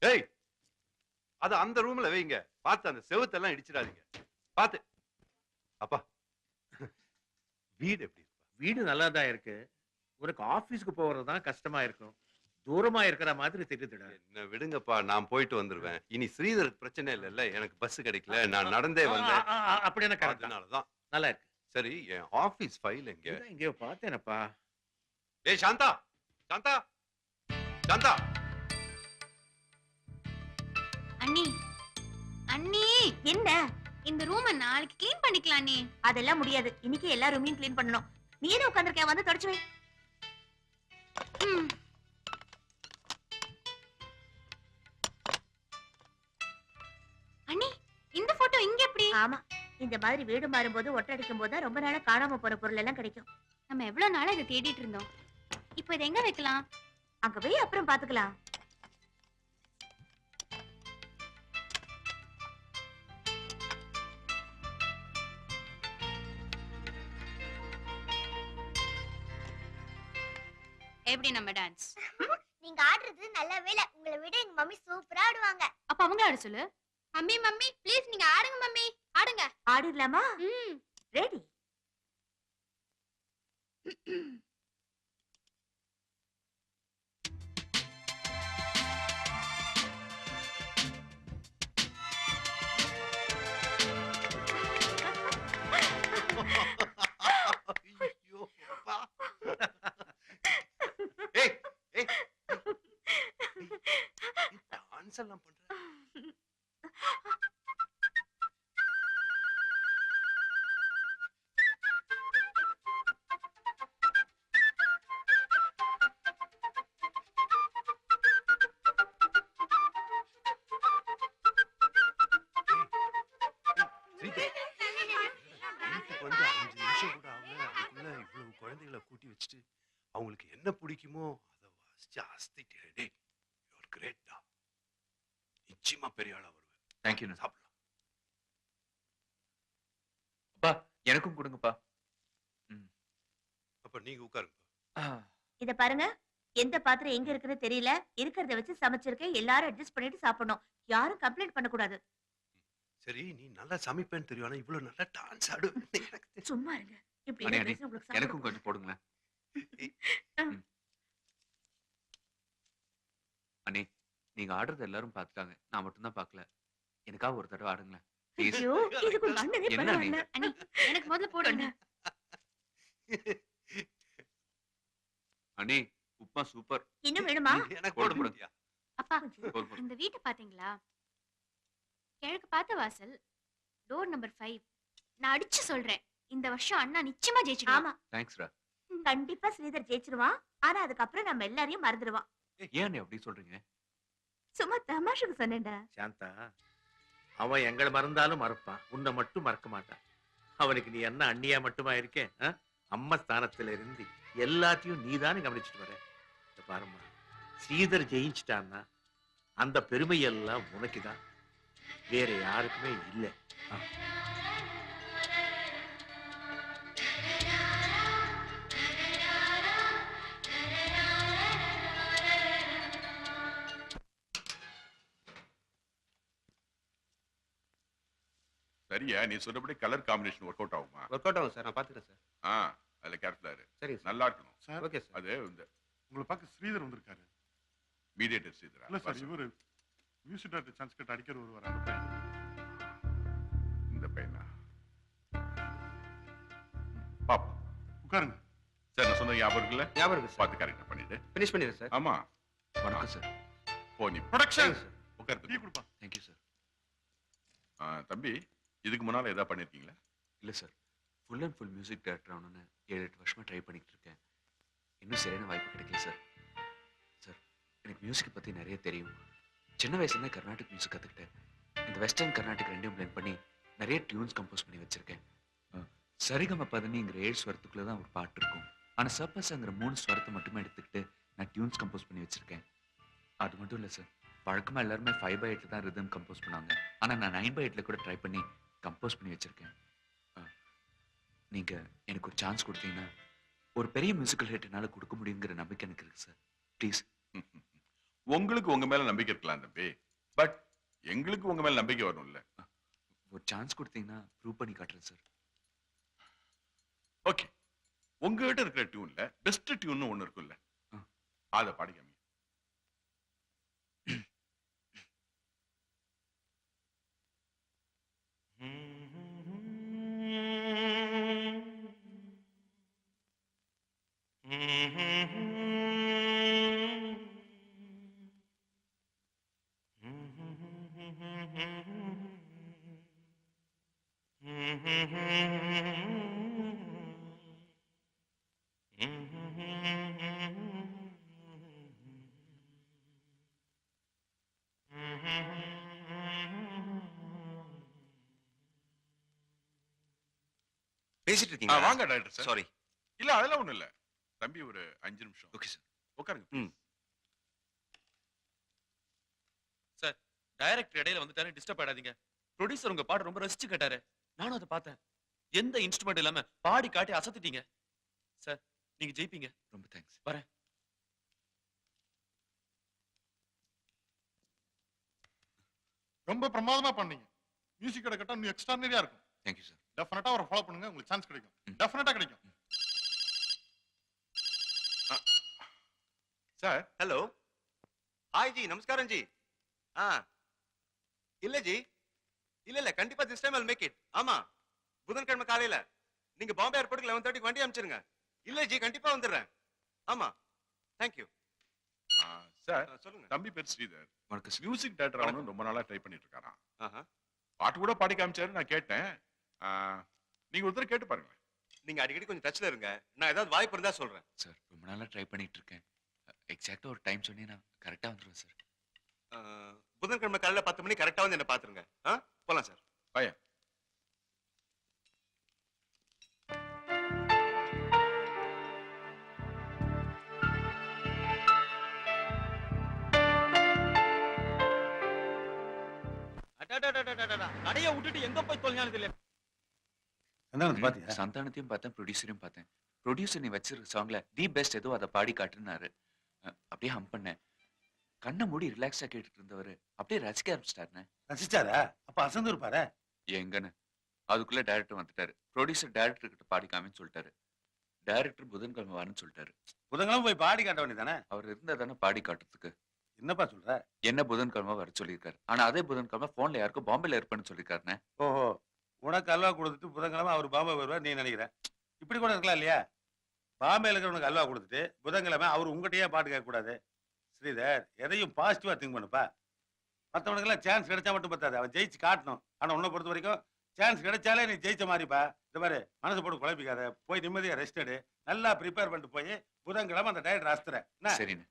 ஏய், அது அந்த ரூம்ல வைங்க. பார்த்து அந்த செவுத்தெல்லாம் இடிச்சிடாதீங்க. பார்த்து. அப்பா, வீடு எப்படி இருக்கு? வீடு நல்லா தான் இருக்கு. உனக்கு ஆபீஸ்க்கு போறது தான் கஷ்டமா இருக்கும். தூரமா இருக்கிற மாதிரி தெரியுதுடா. என்ன விடுங்கப்பா, நான் போயிட்டு வந்துருவேன். இனி ஸ்ரீதருக்கு பிரச்சனை இல்லைல்ல. எனக்கு பஸ் கிடைக்கல. நான் நடந்தே வந்தேன். அப்படி என்ன கரெக்ட். அதனாலதான். நல்லா இருக்கு. சரி, என் ஆபீஸ் ஃபைல் எங்க? எங்கேயோ பார்த்தேனப்பா. ஏய் சாந்தா, சாந்தா, சாந்தா. அண்ணி அண்ணி, என்ன? இந்த ரூமை நாளைக்கு க்ளீன் பண்ணிக்கலாம் அண்ணி. அதெல்லாம் முடியாது. இன்னைக்கு எல்லா ரூமையும் க்ளீன் பண்ணணும். நீ என்ன உட்கார்ந்திருக்க? வந்து தொடச்சு வை. ம். அண்ணி, இந்த போட்டோ இங்க எப்படி? ஆமா, இந்த மாதிரி வீடு மாறும்போது ஒட்டடிக்கும் போது தான் ரொம்ப நாளா காணாம போற பொருள் எல்லாம் கிடைக்கும். நம்ம எவ்வளவு நாளா இதை தேடிட்டு இருந்தோம். இப்போ இதை எங்க வைக்கலாம்? அங்க போய் அப்புறம் பாத்துக்கலாம். எப்படி நம்ம டான்ஸ்? நீங்க ஆடுறது நல்ல வேலை. உங்களை விட எங்க மம்மி சூப்பரா ஆடுவாங்க. அப்ப அவங்கள ஆட சொல்லு. மம்மி மம்மி ப்ளீஸ் நீங்க ஆடுங்க மம்மி. ஆடுங்க. ஆடிடலாமா? ம். ரெடி. ஐயோ, அப்பா. ஏய், ஏய். டான்ஸ் எல்லாம் பண்ற. வீட்டுக்கு வந்து 5 நிமிஷம் கூட ஆகல. அதுக்குள்ள இவ்வளவு குழந்தைகளை கூட்டி வச்சுட்டு அவங்களுக்கு என்ன பிடிக்குமோ அதை வாசிச்சு அஸ்திட்டே. டேய், யூ ஆர் கிரேட்டா. நிச்சயமா பெரிய ஆளா வருவேன். தேங்க்யூ. சாப்பிடலாம். அப்பா எனக்கும் கொடுங்கப்பா. அப்ப நீங்க உட்காருங்க. இத பாருங்க, எந்த பாத்திரம் எங்க இருக்குன்னு தெரியல. இருக்கிறத வச்சு சமைச்சிருக்கேன். எல்லாரும் அட்ஜஸ்ட் பண்ணிட்டு சாப்பிடணும். யாரும் கம்ப்ளைண்ட் பண்ண கூடாது. சரி, நீ நல்லா சமைப்பேன்னு தெரியும். ஆனா இவ்வளவு நல்லா டான்ஸ் ஆடுவேன்னு எனக்கு தெரியும். சும்மா இருங்க. இப்படி அண்ணே, எல்லாம் அண்ணே, பேசினா உங்களுக்கு சாப்பிட எனக்கும் கொஞ்சம் போடுங்களேன். அண்ணே, நீங்க ஆடுறது எல்லாரும் பார்த்துட்டாங்க. நான் மட்டும் தான் பார்க்கல. எனக்காக ஒரு தடவை ஆடுங்களேன் ப்ளீஸ். ஐயோ, இதுக்கு உங்க அண்ணனே என்ன பரவாயில்ல. அண்ணி எனக்கு முதல்ல போடுங்க. அண்ணே, உப்மா சூப்பர். இன்னும் வேணுமா? எனக்கு போடு, போட போடு. முடியா? அப்பா போடு, போடு. இந்த வீட்டை பாத்தீங்களா? கிழக்கு பார்த்த வாசல், டோர் நம்பர் 5. நான் அடிச்சு சொல்றேன், இந்த வருஷம் அண்ணா நிச்சயமா ஜெயிச்சிடுவான். ஆமா, தேங்க்ஸ்ரா. கண்டிப்பா ஸ்ரீதர் ஜெயிச்சிருவான். ஆனா அதுக்கப்புறம் நம்ம எல்லாரையும் மறந்துடுவான். ஏன் அண்ணே அப்படி சொல்றீங்க? சும்மா தமாஷுக்கு சொன்னேன்டா. சாந்தா, அவன் எங்களை மறந்தாலும் மறப்பான். உன்னை மட்டும் மறக்க மாட்டான். அவனுக்கு நீ என்ன அண்ணியா மட்டுமா இருக்கேன்? அம்மா ஸ்தானத்துல இருந்து எல்லாத்தையும் நீதானே கவனிச்சுட்டு வர. இத பாரும்மா, ஸ்ரீதர் ஜெயிச்சிட்டான்னா அந்த பெருமை எல்லாம் உனக்குதான், வேற யாருக்குமே இல்லை. சரியா, நீ சொன்னபடி கலர் காம்பினேஷன் ஒர்க் அவுட் ஆகுமா? ஒர்க் அவுட் ஆகும் சார். நான் பாத்துக்கிறேன் சார். அதுல கேர்ஃபுல்லா இரு. சரி சார். நல்லா இருக்கணும். Sir, okay sir. அது இந்த உங்களை பார்க்க ஸ்ரீதர் வந்திருக்காரு. மீடியேட்டர் செய்தா? இல்ல சார், இவரு மியூசிக் டைரக்டர் சான்ஸ் கிட்ட அடிக்கிற ஒருவர். அந்த பையன். இந்த பையனா? பாப்பா உட்காருங்க. சார், நான் சொன்ன ஞாபகம் இருக்குல்ல? ஞாபகம் இருக்கு சார். பார்த்து கரெக்டா பண்ணிடு. ஃபினிஷ் பண்ணிடுறேன் சார். ஆமா, வணக்கம் சார். போ நீ. ப்ரொடக்ஷன் டீ உட்கார்ந்து. கொடுப்பா. Thank you sir. தம்பி, இதுக்கு முன்னால ஏதாவது பண்ணிருக்கீங்களா? இல்லை sir, full and full music director ஆகணும்னு 7-8 வருஷமா ட்ரை பண்ணிட்டு இருக்கேன். இன்னும் சரியான வாய்ப்பு கிடைக்கல சார். சார், எனக்கு மியூசிக் பற்றி நிறைய தெரியும். சின்ன வயசுல கர்நாடிக் மியூசிக் கற்றுக்கிட்டேன். இந்த வெஸ்டர்ன் கர்நாடிக் ரெண்டையும் பிளெண்ட் பண்ணி நிறைய டியூன்ஸ் கம்போஸ் பண்ணி வச்சிருக்கேன். சரிகம பதனிங்கிற 7 ஸ்வரத்துக்குள்ள தான் ஒரு பாட்டு இருக்கும். ஆனால் சப்பஸங்கிற 3 ஸ்வரத்தை மட்டுமே எடுத்துக்கிட்டு நான் டியூன்ஸ் கம்போஸ் பண்ணி வச்சிருக்கேன். அது மட்டும் இல்லை சார், வழக்கமாக எல்லாருமே 5/8 தான் ரிதம் கம்போஸ் பண்ணாங்க. ஆனால் நான் 9/8 கூட ட்ரை பண்ணி கம்போஸ் பண்ணி வச்சிருக்கேன். நீங்கள் எனக்கு ஒரு சான்ஸ் கொடுத்தீங்கன்னா ஒரு பெரிய மியூசிக்கல் ஹிட் என்னால் கொடுக்க முடியுங்கிற நம்பிக்கை எனக்கு இருக்கு சார். ப்ளீஸ். உங்களுக்கு உங்க மேல நம்பிக்கை இருக்கலாம் தம்பி, பட் எங்களுக்கு உங்க மேல நம்பிக்கை வரணும்ல. ஒரு சான்ஸ் கொடுத்தீங்கன்னா ப்ரூவ் பண்ணி காட்டுறேன் சார். ஓகே, உங்ககிட்ட இருக்கிற டியூன்ல பெஸ்ட் டியூன் ஒண்ணு இருக்குல்ல, அதை பாடிக்காம. பேசிட்டு இருக்கீங்க? வாங்க டைரக்டர் சார். சாரி. இல்ல அதெல்லாம் ஒண்ணும் இல்ல தம்பி, ஒரு 5 நிமிஷம். Okay sir. உட்காருங்க. சார், டைரக்டர் இடையில வந்துட்டாரு, டிஸ்டர்ப் ஆயிடாதீங்க. ப்ரொடியூசர் உங்க பாட்டு ரொம்ப ரசிச்சு கேட்டாரு, நானும் அதை பார்த்தேன். எந்த இன்ஸ்ட்ருமெண்ட் இல்லாம பாடி காட்டி அசத்திட்டீங்க சார். நீங்க ஜெயிப்பீங்க. ரொம்ப தேங்க்ஸ். வரேன். ரொம்ப பிரமாதமா பண்ணீங்க. மியூசிக் கிடைக்கட்டும், இன்னும் எக்ஸ்ட்ரானரியா இருக்கும். Thank you sir. டெஃபினட்டா அவரை ஃபாலோ பண்ணுங்க, உங்களுக்கு சான்ஸ் கிடைக்கும். டெஃபினட்டா கிடைக்கும். சார். ஹலோ, ஹாய் ஜி, நமஸ்காரம் ஜி. இல்ல ஜி, இல்ல கண்டிப்பா this time I will make it. ஆமா, புதன்கிழமை காலையில நீங்க பாம்பே ஏர்போர்ட்டுக்கு 11:30 வண்டி அனுப்பிச்சிருங்க. இல்ல ஜி, கண்டிப்பா வந்துடுறேன். ஆமா, தேங்க்யூ. சார், சொல்லுங்க. தம்பி பேர் ஸ்ரீதர். வணக்கம் சார். மியூசிக் டைரக்டர் ஆகணும் ரொம்ப நாளா ட்ரை பண்ணிட்டு இருக்காராம். பாட்டு கூட பாடி காமிச்சாரு, நான் கேட்டேன். நீங்க ஒருத்தர் கேட்டு பாருங்க. நீங்க அடிக்கடி கொஞ்சம் டச்ல இருங்க, நான் ஏதாவது வாய்ப்பு இருந்தா சொல்றேன். சார், ரொம்ப நாளா ட்ரை பண்ணிட்டு இருக்கேன். எக்ஸாக்ட்டா ஒரு டைம் சொன்னீங்க, நான் கரெக்டா வந்துருவேன் சார். புதன்கிழமை காலையில 10 மணி கரெக்டா வந்து என்ன பாத்துருங்க. போலாம் சார். பையன். கடையை விட்டுட்டு எங்க போய் தொலைஞ்சானது இல்ல. சந்தானத்தையும் பார்த்தேன், ப்ரொடியூசரையும் பார்த்தேன். ப்ரொடியூசர் நீ வச்சிருக்க சாங்ல தி பெஸ்ட் ஏதோ அதை பாடி காட்டுனாரு. அப்படியே ஹம் பண்ணேன். கண்ணை மூடி ரிலாக்ஸா கேட்டுட்டு இருந்தவரு அப்படியே ரசிக்க ஆரம்பிச்சிட்டாருன்னு. ரசிச்சாரா? அப்ப அசந்து இருப்பாரு. எங்கன்னு அதுக்குள்ள டைரக்டர் வந்துட்டாரு. ப்ரொடியூசர் டைரக்டர் கிட்ட பாடி காமின்னு சொல்லிட்டாரு. டைரக்டர் புதன்கிழமை வரேன்னு சொல்லிட்டாரு. புதன்கிழமை போய் பாடி காட்ட வேண்டியதானே? அவர் இருந்தா தானே பாடி காட்டுறதுக்கு. என்னப்பா சொல்ற? என்ன புதன்கிழமை வர சொல்லியிருக்காரு. ஆனா அதே புதன்கிழமை போன்ல யாருக்கும் பாம்பேல இருப்பேன்னு சொல்லிருக்காருன்னு. ஓஹோ, உனக்கு அல்வா கொடுத்துட்டு புதன்கிழமை அவர் பாம்பே வருவார் நீ நினைக்கிற. இப்படி கூட இருக்கலாம் இல்லையா? பாம்பேல இருக்கிறவனுக்கு அல்வா கொடுத்துட்டு புதன்கிழமை அவர் உங்ககிட்டயே பாட்டு கேட்க கூடாது. ஸ்ரீதர், எதையும் பாசிட்டிவா திங்க் பண்ணுப்பா. மற்றவனுக்கெல்லாம் சான்ஸ் கிடைச்சா மட்டும் பத்தாது, அவன் ஜெயிச்சு காட்டணும். ஆனா உன்னை பொறுத்த வரைக்கும் சான்ஸ் கிடைச்சாலே நீ ஜெயிச்ச மாதிரிப்பா. இந்த மாதிரி மனசு போட்டு குழப்பிக்காத, போய் நிம்மதியா ரெஸ்ட் எடு. நல்லா ப்ரிப்பேர் பண்ணிட்டு போய் புதன்கிழமை அந்த டைரக்டர் அஸ்துறேன். சரிண்ணே.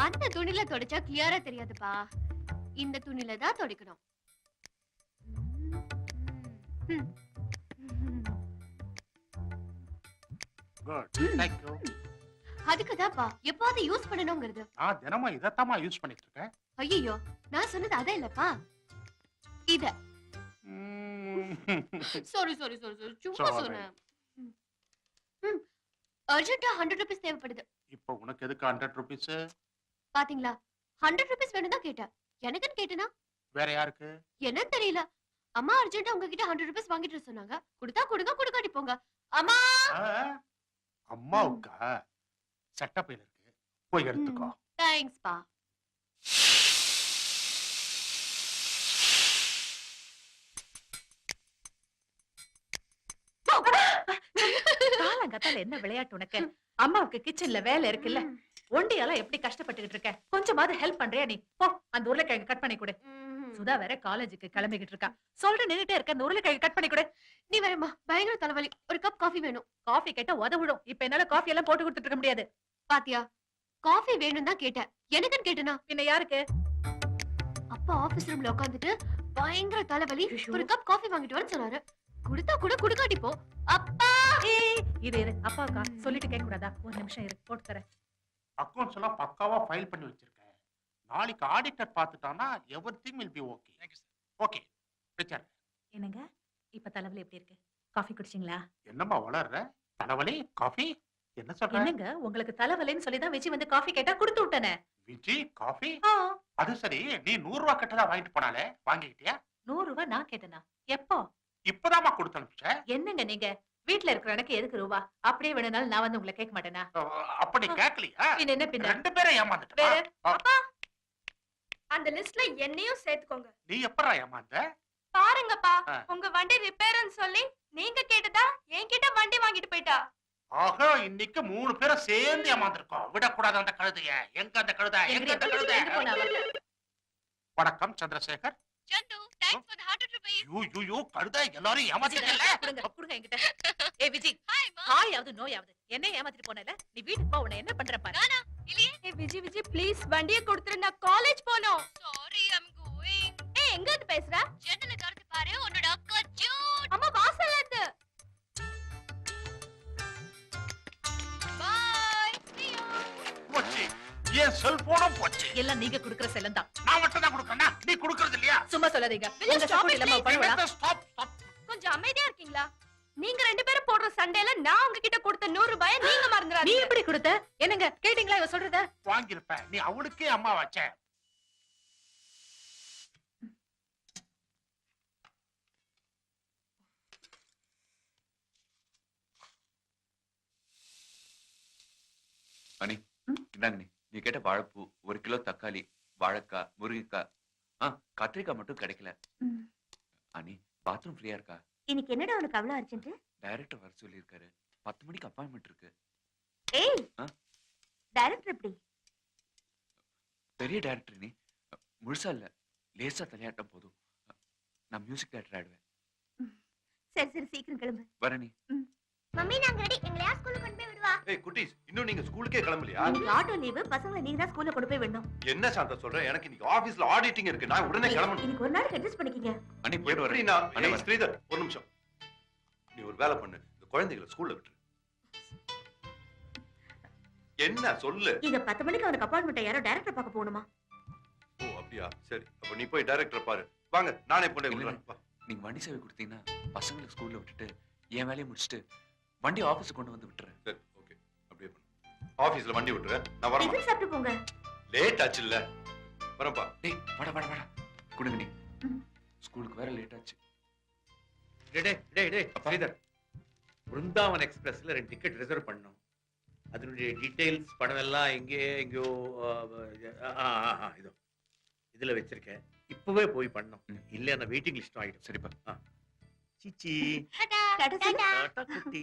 அந்த துணில தொடச்சா கிளியரா தெரியாதுப்பா. இந்த துணில தான் துடைக்கணும். அதுக்குதான்ப்பா எப்போது யூஸ் பண்ணணுங்கிறது. நான் தினமும் இதத்தாமா யூஸ் பண்ணிட்டு இருக்கேன். ஐயோ, நான் சொன்னது அத இல்லப்பா, இத. சாரி சாரி சாரி சாரி, சும்மா சொன்னேன். அர்ஜென்ட்டா 100 ரூபீஸ் தேவைப்படுது. இப்போ உனக்கு எதுக்கு 100 ரூபீஸ்? பாத்தீங்களா, 100 ரூபீஸ் வேணும் தான் கேட்டேன். எனக்குன்னு கேட்டேனா? வேற யாருக்கு? என்னன்னு தெரியல. அம்மா அர்ஜென்ட்டா உங்ககிட்ட 100 ரூபீஸ் வாங்கிட்டு சொன்னாங்க. கொடுத்தா கொடுங்க, கொடுக்காட்டி போங்க. அம்மா. அம்மாவுக்கா? சட்டப்பையில இருக்கு, போய் எடுத்துக்கோ. தேங்க்ஸ் பா. காலங்கத்தால என்ன விளையாட்டு உனக்கு? அம்மாவுக்கு கிச்சன்ல வேலை இருக்குல்ல, ஒண்டியால எப்படி கஷ்டப்பட்டுக்கிட்டு இருக்க? கொஞ்சமாவது ஹெல்ப் பண்றியா நீ? போ, அந்த உருளைக்கிழங்கு கட் பண்ணி கொடு. சுதா வேற காலேஜுக்கு கிளம்பிக்கிட்டு இருக்கா. சொல்ற நின்னுட்டே இருக்க, அந்த உருளைக்கிழங்கு கட் பண்ணி கொடு. நீ வரமா, பயங்கர தலைவலி. ஒரு கப் காஃபி வேணும். காஃபி கேட்டா உதவிடும். இப்ப என்னால காஃபி எல்லாம் போட்டு கொடுத்துட்டு இருக்க முடியாது. பாத்தியா, காஃபி வேணும் தான் கேட்டேன். எனக்குன்னு கேட்டனா? பின்ன யாருக்கு? அப்பா ஆபீஸ் ரூம்ல உட்காந்துட்டு பயங்கர தலைவலி, ஒரு கப் காஃபி வாங்கிட்டு வரேன்னு சொன்னாரு. குடுத்தா கூட குடுக்காட்டி போ. அப்பா ஏய் இது இரு அப்பாக்கா சொல்லிட்டு கேட்க கூடாதா? ஒரு நிமிஷம் இரு போட்டு தரேன். அக்கௌண்ட்ஸ் எல்லாம் பக்காவா ஃபைல் பண்ணி வச்சிருக்கேன். நாளைக்கு ஆடிட்டர் பார்த்துட்டானா everything will be okay. Okay ரிச்சர். என்னங்க இப்ப தலைவலி எப்படி இருக்கு? காஃபி குடிச்சீங்களா? என்னம்மா வளர்ற? தலைவலி காஃபி என்ன சொல்ற? என்னங்க உங்களுக்கு தலைவலின்னு சொல்லி தான் விஜி வந்து காஃபி கேட்டா கொடுத்து விட்டனே. விஜி காஃபி? அது சரி, நீ 100 ரூபாய் கட்டதா வாங்கிட்டு போனாலே வாங்கிக்கிட்டியா? 100 ரூபாய் நான் கேட்டனா? எப்போ? இப்பதாம்மா கொடுத்து அனுப்பிச்ச. என்னங்க நீங்க வீட்ல இருக்கிற எனக்கு எதுக்கு ரூபா? அப்படியே வேணும்னாலும் நான் வந்து உங்களை கேட்க மாட்டேனா? அப்படி கேட்கலையா? பின்ன என்ன பின்ன? ரெண்டு பேரும் ஏமாந்துட்டா. அப்பா அந்த லிஸ்ட்ல என்னையும் சேர்த்துக்கோங்க. நீ எப்பறா ஏமாந்த? பாருங்கப்பா, உங்க வண்டி ரிப்பேர்னு சொல்லி நீங்க கேட்டதா என்கிட்ட வண்டி வாங்கிட்டு போயிட்டா. ஆக இன்னைக்கு 3 பேரும் சேர்ந்து ஏமாந்துருக்கோம். விடக்கூடாது அந்த கழுதைய. எங்க அந்த கழுதை? எங்க அந்த கழுதை? வணக்கம் Chandrasekhar. Chandu thanks for the heart trip. You கழுதை எல்லாரும் ஏமாத்திட்டல. கொடுங்க என்கிட்ட. ஏய் விஜி ஹாய் மா. ஹாயாவது நோயாவது என்ன ஏமாத்திட்டு போனல? நீ வீட்டுக்கு போ, உன்னை என்ன பண்ற பாரு. நானா இல்லையே. ஏய் விஜி விஜி ப்ளீஸ் வண்டியை கொடுத்துரு, நான் காலேஜ் போணும். Sorry I am going. ஏய் எங்க இருந்து பேசுற? ஜன்னல திறந்து பாரு, உன்னோட அக்கா ஜூட். அம்மா வாசல்ல இருந்து. Bye see you. போச்சு. ஏன் செல்போனும் போச்சு. எல்லாம் நீங்க குடுக்குற செல்லம் தான். நான் மட்டும் தான் கொடுக்கறேனா? நீ கொடுக்கறது இல்லையா? சும்மா சொல்லாதீங்க. Will you உங்க stop சப்போர்ட் it, இல்லாம please? பண்ணுவா. Stop stop. கொஞ்சம் அமைதியா இருக்கீங்களா? நீங்க ரெண்டு பேரும் போடுற சண்டையில நான் உங்ககிட்ட கொடுத்த 100 ரூபாயை நீங்க நீ மறந்துடாதீங்க. எப்படி கொடுத்த? என்னங்க கேட்டீங்களா இவ சொல்றத? வாங்கிருப்ப. நீ அவளுக்கே அம்மா வச்ச. அனி இந்தாங்க நீ கேட்ட வாழைப்பூ 1 கிலோ தக்காளி வாழைக்காய் முருங்கைக்காய் கத்திரிக்காய் மட்டும் கிடைக்கல. அனி பாத்ரூம் ஃப்ரீயா இருக்கா? இன்னைக்கு என்னடா உனக்கு அவ்வளவு அர்ஜென்ட்? டைரக்டர் வர சொல்லியிருக்காரு. 10 மணிக்கு அப்பாயின்மெண்ட் இருக்கு. ஏய் டைரக்டர் எப்படி? பெரிய டைரக்டர் நீ. முழுசா இல்ல, லேசா தலையாட்டம் போதும். நான் மியூசிக் டைரக்டர் ஆடுவேன். சரி சரி சீக்கிரம் கிளம்பு. வர நீ. மம்மி நாங்க ரெடி. எங்களை யார் ஸ்கூலுக்கு கொண்டு போய் விடுவா? ஏய் குட்டீஸ், இன்னும் நீங்க ஸ்கூலுக்கே கிளம்பலையா? இன்னைக்கு ஆட்டோ லீவு, பசங்களை நீங்க தான் ஸ்கூல்ல கொண்டு போய் விடணும். என்ன சாந்தா சொல்ற? எனக்கு இன்னைக்கு ஆபீஸ்ல ஆடிட்டிங் இருக்கு. நான் உடனே கிளம்பணும். இன்னைக்கு ஒரு நாளைக்கு அட்ஜஸ்ட் பண்ணிக்கங்க. அனி போயிட்டு எப்படி வரேன். நான் ஏய், ஸ்ரீதர் ஒரு நிமிஷம். நீ ஒரு வேலை பண்ணு, இந்த குழந்தைகளை ஸ்கூல்ல விட்டுரு. என்ன சொல்லு? இங்க 10 மணிக்கு அவனுக்கு அப்பாயின்மெண்ட், யாரோ டைரக்டர் பார்க்க போகணுமா? ஓ அப்படியா? சரி, அப்ப நீ போய் டைரக்டர் பாரு. வாங்க நானே போய் விடுறேன். வா. நீங்க வண்டி சேவை கொடுத்தீங்கன்னா பசங்களை ஸ்கூல்ல விட்டுட்டு என் வேலையை முடிச்சுட்டு வண்டி ஆபீஸுக்கு கொண்டு வந்து விட்டுறேன். சரி ஓகே, அப்படியே பண்ணு. ஆபீஸ்ல வண்டி விட்டுறேன். நான் வரேன். டிஃபன் சாப்பிட்டு போங்க. லேட் ஆச்சு இல்ல? வரேன்ப்பா. டேய் வாடா கொடுங்க நீ. ஸ்கூலுக்கு வேற லேட் ஆச்சு. டேய் ஸ்ரீதர், பிருந்தாவன் எக்ஸ்பிரஸ்ல 2 டிக்கெட் ரிசர்வ் பண்ணோம். அதனுடைய டீடைல்ஸ் படம் எல்லாம் எங்கேயோ இதோ இதுல வச்சிருக்கேன். இப்பவே போய் பண்ணோம். இல்ல நான் வெயிட்டிங் லிஸ்ட் ஆயிடும். சரிப்பா. சிச்சி டாடா டாடா. டாடா குட்டி.